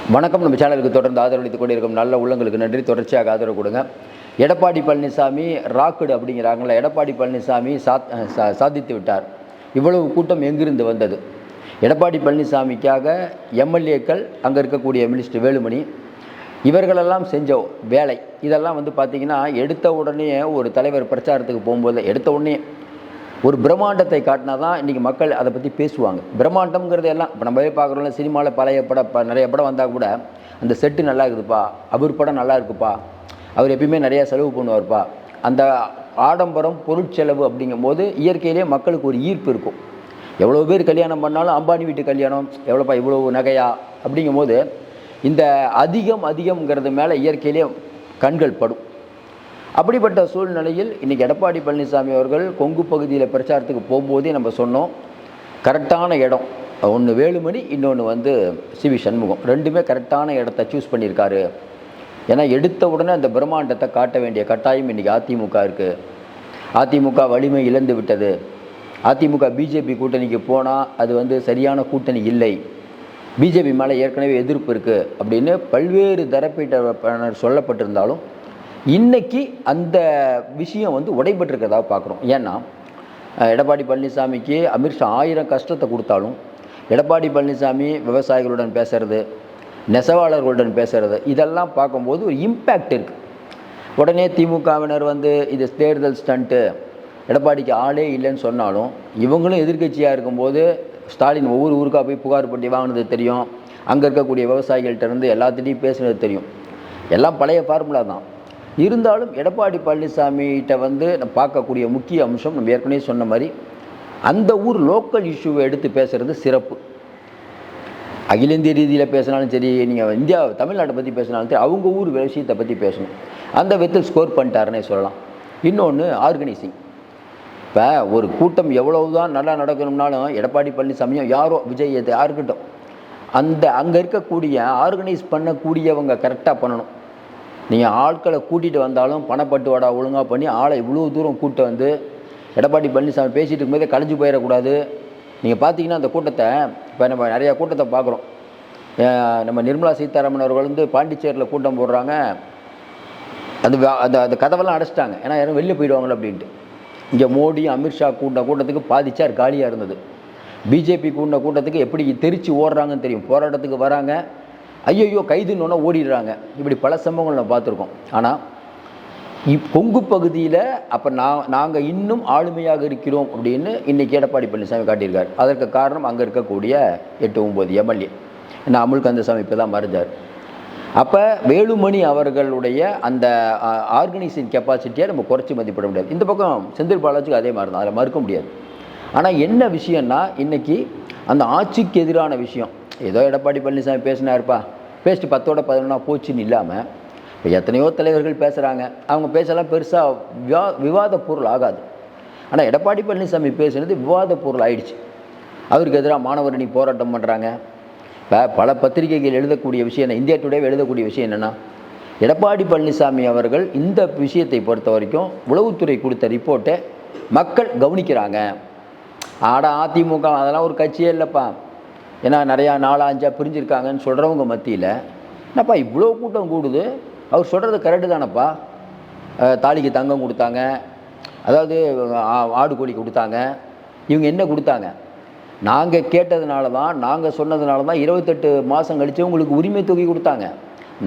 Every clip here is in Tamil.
வணக்கம். நம்ம சேனலுக்கு தொடர்ந்து ஆதரவளித்துக் கொண்டிருக்கும் நல்ல உள்ளங்களுக்கு நன்றி. தொடர்ச்சியாக ஆதரவு கொடுங்க. எடப்பாடி பழனிசாமி ராக்குடு அப்படிங்கிறாங்களா, எடப்பாடி பழனிசாமி சாதித்து விட்டார். இவ்வளவு கூட்டம் எங்கிருந்து வந்தது? எடப்பாடி பழனிசாமிக்காக எம்எல்ஏக்கள், அங்கே இருக்கக்கூடிய மினிஸ்டர் வேலுமணி, இவர்களெல்லாம் செஞ்ச வேலை இதெல்லாம் பார்த்திங்கன்னா, எடுத்த உடனே ஒரு தலைவர் பிரச்சாரத்துக்கு போகும்போது எடுத்த உடனே ஒரு பிரம்மாண்டத்தை காட்டினா தான் இன்றைக்கி மக்கள் அதை பற்றி பேசுவாங்க. பிரம்மாண்டம்ங்கிறது எல்லாம் இப்போ நம்மளே பார்க்குறோம்ல, சினிமாவில் பழைய படம் நிறைய படம் வந்தால் கூட அந்த செட்டு நல்லா இருக்குதுப்பா, அவர் படம் நல்லா இருக்குப்பா, அவர் எப்பயுமே நிறையா செலவு பண்ணுவார்ப்பா, அந்த ஆடம்பரம் பொருட்செலவு அப்படிங்கும்போது இயற்கையிலே மக்களுக்கு ஒரு ஈர்ப்பு இருக்கும். எவ்வளோ பேர் கல்யாணம் பண்ணாலும் அம்பானி வீட்டு கல்யாணம் எவ்வளோப்பா, இவ்வளோ நகையா அப்படிங்கும்போது இந்த அதிகம்ங்கிறது மேலே இயற்கையிலே கண்கள் படும். அப்படிப்பட்ட சூழ்நிலையில் இன்றைக்கி எடப்பாடி பழனிசாமி அவர்கள் கொங்கு பகுதியில் பிரச்சாரத்துக்கு போகும்போதே நம்ம சொன்னோம், கரெக்டான இடம் ஒன்று வேலுமணி, இன்னொன்று சிவி சண்முகம், ரெண்டுமே கரெக்டான இடத்த சூஸ் பண்ணியிருக்காரு. ஏன்னா எடுத்த உடனே அந்த பிரம்மாண்டத்தை காட்ட வேண்டிய கட்டாயம் இன்றைக்கி அதிமுக இருக்குது. அதிமுக வலிமை இழந்து விட்டது. அதிமுக பிஜேபி கூட்டணிக்கு போனால் அது சரியான கூட்டணி இல்லை, பிஜேபி மேலே ஏற்கனவே எதிர்ப்பு இருக்குது அப்படின்னு பல்வேறு தரப்பினர் சொல்லப்பட்டிருந்தாலும் இன்றைக்கி அந்த விஷயம் உடைபட்டிருக்கிறதாக பார்க்குறோம். ஏன்னா எடப்பாடி பழனிசாமிக்கு அமித்ஷா 1000 கஷ்டத்தை கொடுத்தாலும் எடப்பாடி பழனிசாமி விவசாயிகளுடன் பேசுகிறது, நெசவாளர்களுடன் பேசுகிறது, இதெல்லாம் பார்க்கும்போது ஒரு இம்பேக்ட் இருக்குது. உடனே திமுகவினர் இது தேர்தல் ஸ்டண்ட்டு, எடப்பாடிக்கு ஆளே இல்லைன்னு சொன்னாலும் இவங்களும் எதிர்க்கட்சியாக இருக்கும்போது ஸ்டாலின் ஒவ்வொரு ஊருக்காக போய் புகார் பண்ணி வாங்கினது தெரியும், அங்கே இருக்கக்கூடிய விவசாயிகள்கிட்ட எல்லாத்திட்டையும் பேசுனது தெரியும். எல்லாம் பழைய ஃபார்முலா தான். இருந்தாலும் எடப்பாடி பழனிசாமிகிட்ட பார்க்கக்கூடிய முக்கிய அம்சம் நம்ம ஏற்கனவே சொன்ன மாதிரி அந்த ஊர் லோக்கல் இஷ்யூவை எடுத்து பேசுகிறது சிறப்பு. அகில இந்திய ரீதியில் பேசினாலும் சரி, நீங்கள் இந்தியா தமிழ்நாட்டை பற்றி பேசினாலும் சரி, அவங்க ஊர் விஷயத்தை பற்றி பேசணும். அந்த விதத்தில் ஸ்கோர் பண்ணிட்டாருன்னே சொல்லலாம். இன்னொன்று ஆர்கனைசிங். இப்போ ஒரு கூட்டம் எவ்வளவு தான் நல்லா நடக்கணும்னாலும் எடப்பாடி பழனிசாமியும் யாரோ விஜய் யாருக்கிட்டும் அங்கே இருக்கக்கூடிய ஆர்கனைஸ் பண்ணக்கூடியவங்க கரெக்டாக பண்ணணும். நீங்கள் ஆட்களை கூட்டிகிட்டு வந்தாலும் பணப்பட்டுவாடா ஒழுங்காக பண்ணி ஆளை இவ்வளோ தூரம் கூட்ட எடப்பாடி பழனிசாமி பேசிகிட்டு இருக்கும்போதே கலைஞ்சு போயிடக்கூடாது. நீங்கள் பார்த்தீங்கன்னா அந்த கூட்டத்தை இப்போ நம்ம நிறையா கூட்டத்தை பார்க்குறோம். நம்ம நிர்மலா சீதாராமன் அவர்கள் பாண்டிச்சேரியில் கூட்டம் போடுறாங்க, அந்த அந்த கதவெல்லாம் அடைச்சிட்டாங்க, ஏன்னா யாரும் வெளியே போயிடுவாங்களோ அப்படின்ட்டு. இங்கே மோடி அமித்ஷா கூட்டத்துக்கு பாதிச்சார் காலியாக இருந்தது. பிஜேபி கூட்டத்துக்கு எப்படி தெரிச்சு ஓடுறாங்கன்னு தெரியும். போராட்டத்துக்கு வராங்க, ஐயோ கைதுன்னு ஓடிடுறாங்க. இப்படி பல சம்பவங்கள் நம்ம பார்த்துருக்கோம். ஆனால் கொங்கு பகுதியில் அப்போ நாங்கள் இன்னும் ஆளுமையாக இருக்கிறோம் அப்படின்னு இன்றைக்கி எடப்பாடி பழனிசாமி காட்டியிருக்கார். அதற்கு காரணம் அங்கே இருக்கக்கூடிய 8-9 எம்எல்ஏ. ஏன்னா அமுல் கந்தசாமி இப்போ தான் மறைஞ்சார். அப்போ வேலுமணி அவர்களுடைய அந்த ஆர்கனைசிங் கெப்பாசிட்டியை நம்ம குறைச்சி மதிப்பிட முடியாது. இந்த பக்கம் செந்தில் பாலாஜிக்கு அதே மாதிரி தான், அதில் மறுக்க முடியாது. ஆனால் என்ன விஷயம்னா, இன்றைக்கி அந்த ஆட்சிக்கு எதிரான விஷயம் ஏதோ எடப்பாடி பழனிசாமி பேசினாருப்பா, பேசிட்டு 10ஓட 11 போச்சுன்னு இல்லாமல் இப்போ எத்தனையோ தலைவர்கள் பேசுகிறாங்க, அவங்க பேசலாம் பெருசாக விவாத பொருள் ஆகாது. ஆனால் எடப்பாடி பழனிசாமி பேசுனது விவாத பொருள் ஆயிடுச்சு. அவருக்கு எதிராக மாணவரணி போராட்டம் பண்ணுறாங்க. இப்போ பல பத்திரிகைகள் எழுதக்கூடிய விஷயம், இந்தியா டுடே எழுதக்கூடிய விஷயம் என்னென்னா, எடப்பாடி பழனிசாமி அவர்கள் இந்த விஷயத்தை பொறுத்த வரைக்கும் உளவுத்துறை கொடுத்த ரிப்போர்ட்டை மக்கள் கவனிக்கிறாங்க. அதிமுக அதெல்லாம் ஒரு கட்சியே இல்லைப்பா, ஏன்னா நிறையா 4-5 பிரிஞ்சிருக்காங்கன்னு சொல்கிறவங்க மத்தியில் என்னப்பா இவ்வளோ கூட்டம் கூடுது, அவர் சொல்கிறது கரெக்டு தானப்பா, தாலிக்கு தங்கம் கொடுத்தாங்க, அதாவது ஆடு கோழி கொடுத்தாங்க, இவங்க என்ன கொடுத்தாங்க, நாங்கள் கேட்டதுனால தான், நாங்கள் சொன்னதுனால தான் 28 மாதம் கழித்து உங்களுக்கு உரிமை தொகை கொடுத்தாங்க,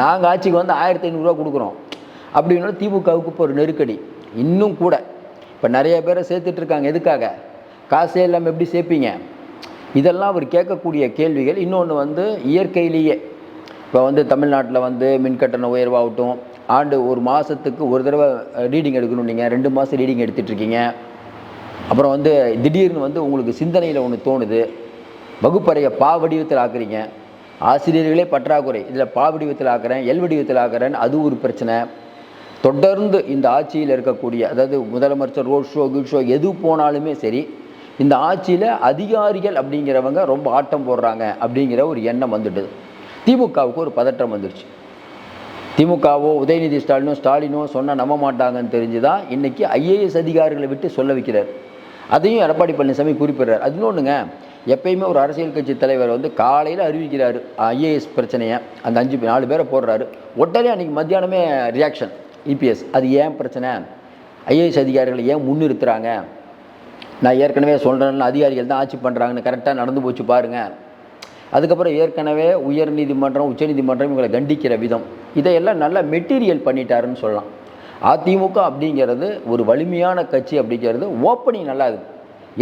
நாங்கள் ஆட்சிக்கு 1500 கொடுக்குறோம் அப்படின்னு திமுகவுக்கு இப்போ ஒரு நெருக்கடி. இன்னும் கூட இப்போ நிறைய பேரை சேர்த்துட்ருக்காங்க. எதுக்காக? காசே இல்லாமல் எப்படி சேர்ப்பீங்க? இதெல்லாம் அவர் கேட்கக்கூடிய கேள்விகள். இன்னொன்று இயற்கையிலேயே இப்போ தமிழ்நாட்டில் மின்கட்டண உயர்வாகட்டும், ஆண்டு ஒரு மாதத்துக்கு ஒரு தடவை ரீடிங் எடுக்கணும், நீங்கள் 2 மாதம் ரீடிங் எடுத்துகிட்ருக்கீங்க. அப்புறம் திடீர்னு உங்களுக்கு சிந்தனையில் ஒன்று தோணுது, வகுப்பறையை வடிவத்தில் ஆக்குறீங்க, ஆசிரியர்களே பற்றாக்குறை, இதில் வடிவத்தில் ஆக்குறேன், வடிவத்தில் ஆக்குறேன்னு அது ஒரு பிரச்சனை. தொடர்ந்து இந்த ஆட்சியில் இருக்கக்கூடிய, அதாவது முதலமைச்சர் ரோட் ஷோ கிட் ஷோ எது போனாலுமே சரி, இந்த ஆட்சியில் அதிகாரிகள் அப்படிங்கிறவங்க ரொம்ப ஆட்டம் போடுறாங்க அப்படிங்கிற ஒரு எண்ணம் வந்துடுது. திமுகவுக்கு ஒரு பதற்றம் வந்துருச்சு. திமுகவோ உதயநிதி ஸ்டாலினோ சொன்னால் நம்ப மாட்டாங்கன்னு தெரிஞ்சு தான் இன்றைக்கி ஐஏஎஸ் அதிகாரிகளை விட்டு சொல்ல வைக்கிறார். அதையும் எடப்பாடி பழனிசாமி குறிப்பிடுறார். அது இன்னொன்றுங்க, எப்பயுமே ஒரு அரசியல் கட்சி தலைவர் வந்து காலையில் அறிவிக்கிறாரு ஐஏஎஸ் பிரச்சனையை, அந்த 4 பேரை போடுறாரு, உடனே அன்றைக்கி மத்தியானமே ரியாக்ஷன் இபிஎஸ். அது ஏன் பிரச்சனை, ஐஏஎஸ் அதிகாரிகளை ஏன் முன்னிறுத்துறாங்க, நான் ஏற்கனவே சொல்கிறேன்னு அதிகாரிகள் தான் ஆட்சி பண்ணுறாங்கன்னு கரெக்டாக நடந்து போச்சு பாருங்கள். அதுக்கப்புறம் ஏற்கனவே உயர்நீதிமன்றம் உச்சநீதிமன்றம் இவங்களை கண்டிக்கிற விதம், இதையெல்லாம் நல்லா மெட்டீரியல் பண்ணிட்டாருன்னு சொல்லலாம். அதிமுக அப்படிங்கிறது ஒரு வலிமையான கட்சி அப்படிங்கிறது ஓப்பனிங் நல்லா இருக்குது,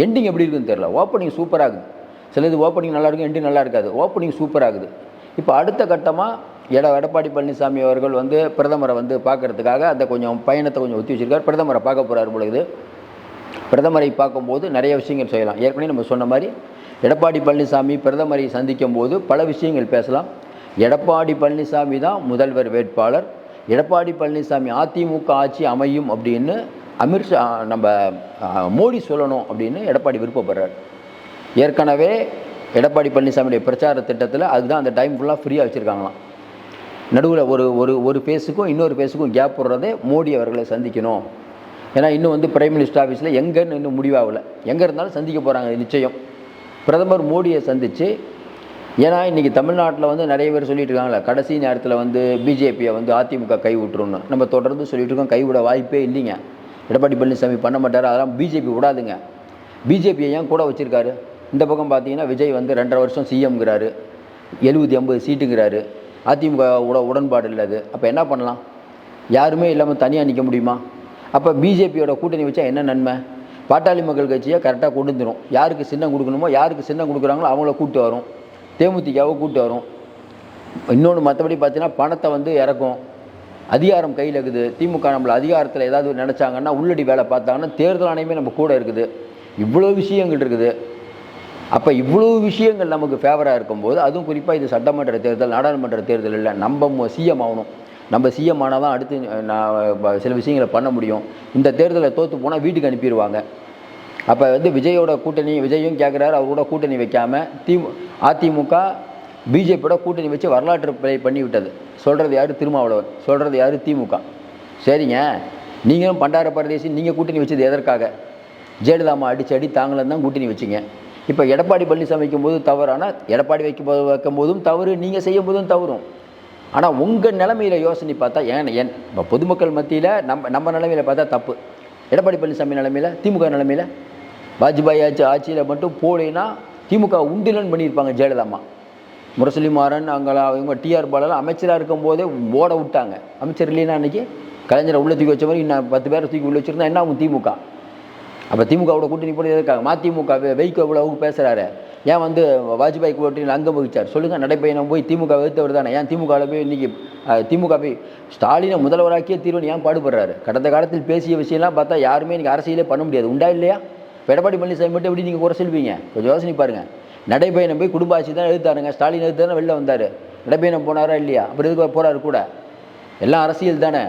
எண்டிங் எப்படி இருக்குதுன்னு தெரியல. ஓப்பனிங் சூப்பராக இருக்குது, சிலது ஓப்பனிங் நல்லா இருக்கும், எண்டிங் நல்லா இருக்காது, ஓப்பனிங் சூப்பராகுது. இப்போ அடுத்த கட்டமாக எடப்பாடி பழனிசாமி அவர்கள் வந்து பிரதமரை வந்து பார்க்குறதுக்காக அந்த கொஞ்சம் பயணத்தை கொஞ்சம் ஒத்தி வச்சுருக்கார். பிரதமரை பார்க்க போகிறார் பொழுது பிரதமரை பார்க்கும்போது நிறைய விஷயங்கள் செய்யலாம். ஏற்கனவே நம்ம சொன்ன மாதிரி எடப்பாடி பழனிசாமி பிரதமரை சந்திக்கும் போது பல விஷயங்கள் பேசலாம். எடப்பாடி பழனிசாமி தான் முதல்வர் வேட்பாளர், எடப்பாடி பழனிசாமி அதிமுக ஆட்சி அமையும் அப்படின்னு அமித்ஷா நம்ம மோடி சொல்லணும் அப்படின்னு எடப்பாடி விருப்பப்படுறார். ஏற்கனவே எடப்பாடி பழனிசாமியுடைய பிரச்சார திட்டத்தில் அதுதான் அந்த டைம் ஃபுல்லாக ஃப்ரீயாக வச்சுருக்காங்களாம். நடுவில் ஒரு ஃபேஸுக்கும் இன்னொரு ஃபேஸுக்கும் கேப் போடுறதே மோடி அவர்களை சந்திக்கணும். ஏன்னா இன்னும் வந்து பிரைம் மினிஸ்டர் ஆஃபீஸில் எங்கன்னு இன்னும் முடிவாகலை, எங்கே இருந்தாலும் சந்திக்க போகிறாங்க நிச்சயம். பிரதமர் மோடியை சந்தித்து, ஏன்னா இன்றைக்கி தமிழ்நாட்டில் வந்து நிறைய பேர் சொல்லிட்டு இருக்காங்களே கடைசி நேரத்தில் வந்து பிஜேபியை வந்து அதிமுக கை விட்டுருன்னு. நம்ம தொடர்ந்து சொல்லிட்டு இருக்கோம், கைவிட வாய்ப்பே இல்லைங்க. எடப்பாடி பழனிசாமி பண்ண மாட்டார், அதெல்லாம் பிஜேபி விடாதுங்க. பிஜேபியை ஏன் கூட வச்சுருக்காரு? இந்த பக்கம் பார்த்தீங்கன்னா விஜய் வந்து 2.5 வருஷம் சிஎம்ங்கிறாரு, 70-80 சீட்டுங்கிறாரு, அதிமுக உடன்பாடு இல்லாது. அப்போ என்ன பண்ணலாம்? யாருமே இல்லாமல் தனியாக நிற்க முடியுமா? அப்போ பிஜேபியோட கூட்டணி வச்சா என்ன நன்மை? பாட்டாளி மக்கள் கட்சியை கரெக்டாக கொண்டு வந்துடும். யாருக்கு சின்னம் கொடுக்கணுமோ, யாருக்கு சின்னம் கொடுக்குறாங்களோ அவங்கள கூப்பிட்டு வரும், தேமுதிகவை கூப்பிட்டு வரும். இன்னொன்று மற்றபடி பார்த்தீங்கன்னா பணத்தை வந்து இறக்கும், அதிகாரம் கையில் இருக்குது. திமுக நம்மளை அதிகாரத்தில் ஏதாவது நினச்சாங்கன்னா உள்ளடி வேலை பார்த்தாங்கன்னா தேர்தல் ஆணையமே நம்ம கூட இருக்குது. இவ்வளோ விஷயங்கள் இருக்குது. அப்போ இவ்வளோ விஷயங்கள் நமக்கு ஃபேவராக இருக்கும்போது, அதுவும் குறிப்பாக இது சட்டமன்ற தேர்தல், நாடாளுமன்ற தேர்தல் இல்லை, நம்ம சிஎம் ஆகணும். நம்ம சிஎம் ஆனால் தான் அடுத்து நான் சில விஷயங்களை பண்ண முடியும். இந்த தேர்தலை தோற்று போனால் வீட்டுக்கு அனுப்பிடுவாங்க. அப்போ வந்து விஜயோட கூட்டணி, விஜயும் கேட்குறாரு அவரோட கூட்டணி வைக்காமல் அதிமுக பிஜேபியோட கூட்டணி வச்சு வரலாற்று பிழை பண்ணி விட்டது. சொல்கிறது யார்? திருமாவளவன். சொல்கிறது யார்? திமுக. சரிங்க, நீங்களும் பண்டார பரதேசி, நீங்கள் கூட்டணி வச்சது எதற்காக? ஜெயலலிதாமா அடி தாங்களும் தான் கூட்டணி வச்சிங்க. இப்போ எடப்பாடி பழனிசாமி வைக்கும்போது தவறானால் எடப்பாடி வைக்கும்போதும் தவறு, நீங்கள் செய்யும் போதும் தவறும். ஆனால் உங்கள் நிலைமையில் யோசனை பார்த்தா இப்போ பொதுமக்கள் மத்தியில் நம்ம நிலைமையில் பார்த்தா தப்பு. எடப்பாடி பழனிசாமி நிலைமையில், திமுக நிலைமையில், வாஜ்பாய் ஆட்சியில் மட்டும் போலேன்னா திமுக உண்டிலன்னு பண்ணியிருப்பாங்க ஜெயலலிதாமா. முரசொலி மாறன் அங்கே இவங்க டிஆர் பாலெல்லாம் அமைச்சராக இருக்கும்போதே ஓட விட்டாங்க. அமைச்சர் இல்லைன்னா அன்றைக்கி கலைஞரை உள்ளே தூக்கி வச்ச மாதிரி இன்னும் 10 பேரை தூக்கி உள்ளே வச்சுருந்தா என்ன ஆகும்? திமுக. அப்போ திமுகவோட கூட்டணி போட்டு எதுக்காக? மதிமுக வைகோ இவ்வளவுக்கு பேசுகிறாரு, ஏன் வந்து வாஜ்பாய் கூட்டணியில் அங்கம் வகிச்சார் சொல்லுங்கள்? நடைப்பயணம் போய் திமுக வைத்தவர் தானே, ஏன் திமுகவில் போய் இன்றைக்கி திமுக போய் ஸ்டாலினை முதல்வராக்கிய தீர்வுன்னு ஏன் பாடுபடுறாரு? கடந்த காலத்தில் பேசிய விஷயம்லாம் பார்த்தா யாருமே இன்றைக்கி அரசியலே பண்ண முடியாது. உண்டா இல்லையா? இப்போ எடப்பாடி பழனிசாமி மட்டும் எப்படி நீங்கள் குறை சொல்வீங்க? கொஞ்சம் யோசனை பாருங்கள். நடைப்பயணம் போய் குடும்ப ஆட்சி தான் எழுத்தாருங்க, ஸ்டாலின் எழுத்து தானே வெளில வந்தார். நடைப்பயணம் போனாரா இல்லையா? அப்புறம் எதுக்கு போகிறாரு கூட? எல்லாம் அரசியல் தானே.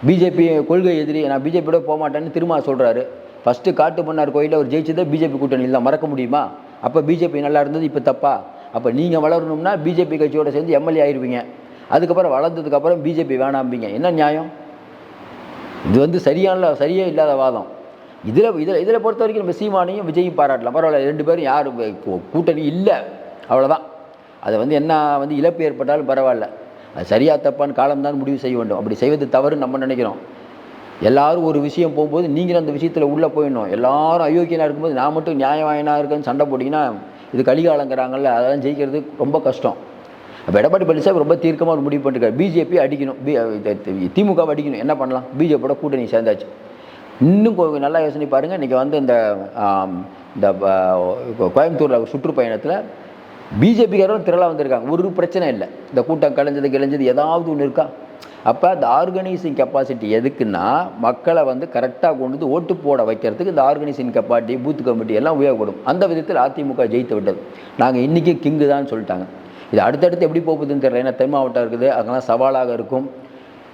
பிஜேபி கொள்கை எதிரி, நான் பிஜேபியோட போக மாட்டேன்னு திரும்ப சொல்கிறாரு. ஃபஸ்ட்டு காட்டு பண்ணார் கோயிலில் அவர் ஜெயிச்சதை பிஜேபி கூட்டணியில் தான், மறக்க முடியுமா? அப்போ பிஜேபி நல்லா இருந்தது, இப்போ தப்பா? அப்போ நீங்கள் வளரணும்னா பிஜேபி கட்சியோடு சேர்ந்து எம்எல்ஏ ஆயிடுவீங்க. அதுக்கப்புறம் வளர்ந்ததுக்கப்புறம் பிஜேபி வேணாம்பீங்க. என்ன நியாயம் இது? வந்து சரியே இல்லாத வாதம். இதில் பொறுத்த வரைக்கும் நம்ம சீமானையும் விஜயும் பாராட்டலாம், பரவாயில்ல. 2 பேரும் யார் கூட்டணி இல்லை, அவ்வளோதான். அதை வந்து என்ன வந்து இழப்பு ஏற்பட்டாலும் பரவாயில்ல, அது சரியாக தப்பான்னு காலம்தான் முடிவு செய்ய வேண்டும். அப்படி செய்வது தவறுன்னு நம்ம நினைக்கிறோம். எல்லோரும் ஒரு விஷயம் போகும்போது நீங்களும் அந்த விஷயத்தில் உள்ளே போயிடணும். எல்லோரும் அயோக்கியனாக இருக்கும்போது நான் மட்டும் நியாயவாயனாக இருக்கேன்னு சண்டை போட்டிங்கன்னா இது கலிகாலங்கிறாங்கல்ல, அதெல்லாம் ஜெயிக்கிறது ரொம்ப கஷ்டம். அப்போ எடப்பாடி பழனிசாமி ரொம்ப தீர்க்கமாக ஒரு முடிவு பண்ணிருக்காரு. பிஜேபி அடிக்கணும், திமுகவை அடிக்கணும். என்ன பண்ணலாம்? பிஜேபியோட கூட்டணி சேர்ந்தாச்சு. இன்னும் நல்லா யோசனை பாருங்கள். இன்றைக்கி வந்து இந்த கோயம்புத்தூரில் சுற்றுப்பயணத்தில் பிஜேபிக்காரரும் திரளாக வந்திருக்காங்க. ஒரு பிரச்சனை இல்லை. இந்த கூட்டம் கிளஞ்சது ஏதாவது ஒன்று இருக்கா? அப்போ அந்த ஆர்கனைசிங் கெப்பாசிட்டி எதுக்குன்னா மக்களை வந்து கரெக்டாக கொண்டு வந்து ஓட்டு போட வைக்கிறதுக்கு இந்த ஆர்கனைசிங் கெப்பாசிட்டி, பூத் கமிட்டி எல்லாம் உபயோகப்படும். அந்த விதத்தில் அதிமுக ஜெயித்து விட்டது. நாங்கள் இன்றைக்கி கிங்கு தான் சொல்லிட்டாங்க. இது அடுத்தடுத்து எப்படி போகுதுன்னு தெரியல. ஏன்னா தென் மாவட்டம் இருக்குது, அதெல்லாம் சவாலாக இருக்கும்.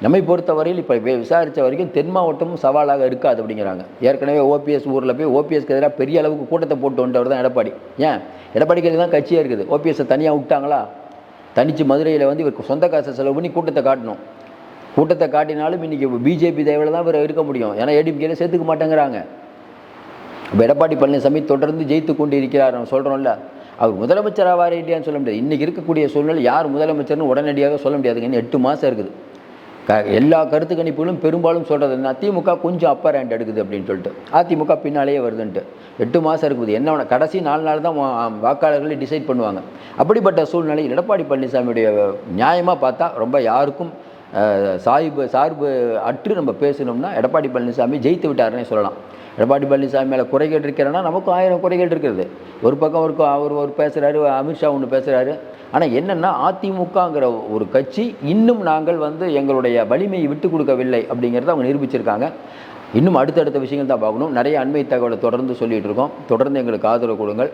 நம்மை பொறுத்தவரையில் இப்போ விசாரித்த வரைக்கும் தென் மாவட்டமும் சவாலாக இருக்காது அப்படிங்கிறாங்க. ஏற்கனவே ஓபிஎஸ் ஊரில் போய் ஓபிஎஸ்க்கு எதிராக பெரிய அளவுக்கு கூட்டத்தை போட்டு வந்தவர் தான் எடப்பாடி. ஏன் எடப்பாடிக்கு தான் கட்சியாக இருக்குது. ஓபிஎஸ்ஸை தனியாக விட்டாங்களா? தனித்து மதுரையில் வந்து இவர் சொந்த காசை செலவு பண்ணி கூட்டத்தை காட்டணும். கூட்டத்தை காட்டினாலும் இன்றைக்கி பிஜேபி தேவையில் தான் இவர் இருக்க முடியும். ஏன்னா ஏடிஎம்கேல சேர்த்துக்க மாட்டேங்கிறாங்க. இப்போ எடப்பாடி பழனிசாமி தொடர்ந்து ஜெயித்து கொண்டு இருக்கிறார் நம்ம சொல்கிறோம்ல, அவர் முதலமைச்சர் ஆவாரே இல்லையான்னு சொல்ல முடியாது. இன்றைக்கி இருக்கக்கூடிய சூழ்நிலை யார் முதலமைச்சர்னு உடனடியாக சொல்ல முடியாதுங்க. இன்னும் 8 மாதம் இருக்குது. எல்லா கருத்து கணிப்புகளும் பெரும்பாலும் சொல்கிறது என்ன, திமுக கொஞ்சம் அப்பர் ஹேண்ட் எடுக்குது அப்படின்னு சொல்லிட்டு, அதிமுக பின்னாலேயே வருதுன்ட்டு. 8 மாதம் இருக்குது. என்ன கடைசி 4 நாள் தான் வாக்காளர்களை டிசைட் பண்ணுவாங்க. அப்படிப்பட்ட சூழ்நிலையில் எடப்பாடி பழனிசாமியுடைய நியாயமாக பார்த்தா ரொம்ப யாருக்கும் சார்பு அற்று நம்ம பேசணும்னா எடப்பாடி பழனிசாமி ஜெயித்து விட்டாருன்னே சொல்லலாம். எடப்பாடி பழனிசாமி மேலே குறைகள் இருக்கிறன்னா நமக்கும் 1000 குறைகள் இருக்கிறது. ஒரு பக்கம் அவர் பேசுகிறாரு, அமித்ஷா ஒன்று பேசுகிறாரு. ஆனால் என்னென்னா அதிமுகங்கிற ஒரு கட்சி இன்னும் நாங்கள் எங்களுடைய வலிமையை விட்டு கொடுக்கவில்லை அப்படிங்கிறத அவங்க நிரூபிச்சிருக்காங்க. இன்னும் அடுத்தடுத்த விஷயங்கள் தான் பார்க்கணும். நிறைய அண்மை தகவலை தொடர்ந்து சொல்லிகிட்டு இருக்கோம். தொடர்ந்து எங்களுக்கு ஆதரவு கொடுங்கள்.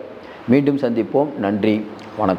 மீண்டும் சந்திப்போம். நன்றி, வணக்கம்.